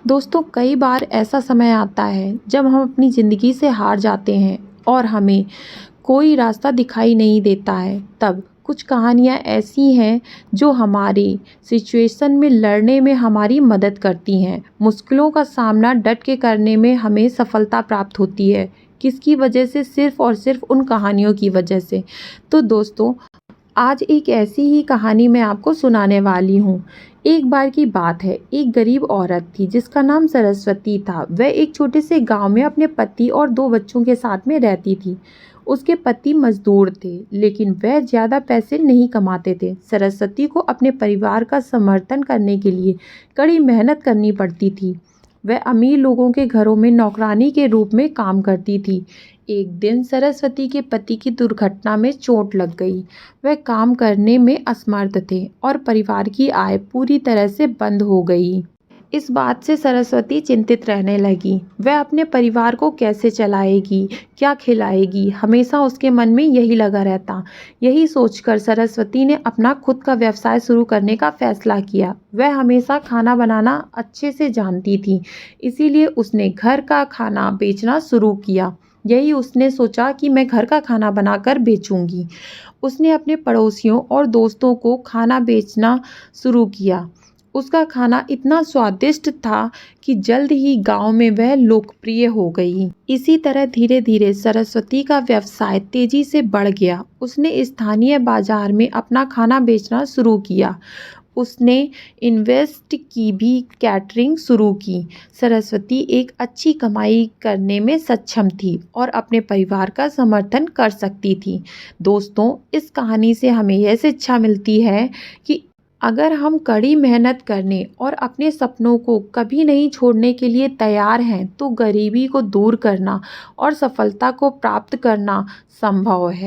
दोस्तों कई बार ऐसा समय आता है जब हम अपनी ज़िंदगी से हार जाते हैं और हमें कोई रास्ता दिखाई नहीं देता है। तब कुछ कहानियाँ ऐसी हैं जो हमारी सिचुएशन में लड़ने में हमारी मदद करती हैं। मुश्किलों का सामना डट के करने में हमें सफलता प्राप्त होती है। किसकी वजह से? सिर्फ़ और सिर्फ़ उन कहानियों की वजह से। तो दोस्तों, आज एक ऐसी ही कहानी मैं आपको सुनाने वाली हूँ। एक बार की बात है, एक गरीब औरत थी जिसका नाम सरस्वती था। वह एक छोटे से गांव में अपने पति और 2 बच्चों के साथ में रहती थी। उसके पति मजदूर थे, लेकिन वह ज़्यादा पैसे नहीं कमाते थे। सरस्वती को अपने परिवार का समर्थन करने के लिए कड़ी मेहनत करनी पड़ती थी। वह अमीर लोगों के घरों में नौकरानी के रूप में काम करती थी। एक दिन सरस्वती के पति की दुर्घटना में चोट लग गई। वह काम करने में असमर्थ थे और परिवार की आय पूरी तरह से बंद हो गई। इस बात से सरस्वती चिंतित रहने लगी। वह अपने परिवार को कैसे चलाएगी, क्या खिलाएगी, हमेशा उसके मन में यही लगा रहता। यही सोचकर सरस्वती ने अपना खुद का व्यवसाय शुरू करने का फैसला किया। वह हमेशा खाना बनाना अच्छे से जानती थी, इसीलिए उसने घर का खाना बेचना शुरू किया। यही उसने सोचा कि मैं घर का खाना बनाकर बेचूंगी। उसने अपने पड़ोसियों और दोस्तों को खाना बेचना शुरू किया। उसका खाना इतना स्वादिष्ट था कि जल्द ही गांव में वह लोकप्रिय हो गई। इसी तरह धीरे धीरे सरस्वती का व्यवसाय तेजी से बढ़ गया। उसने स्थानीय बाजार में अपना खाना बेचना शुरू किया। उसने इन्वेस्ट की भी कैटरिंग शुरू की। सरस्वती एक अच्छी कमाई करने में सक्षम थी और अपने परिवार का समर्थन कर सकती थी। दोस्तों, इस कहानी से हमें यह शिक्षा मिलती है कि अगर हम कड़ी मेहनत करने और अपने सपनों को कभी नहीं छोड़ने के लिए तैयार हैं, तो गरीबी को दूर करना और सफलता को प्राप्त करना संभव है।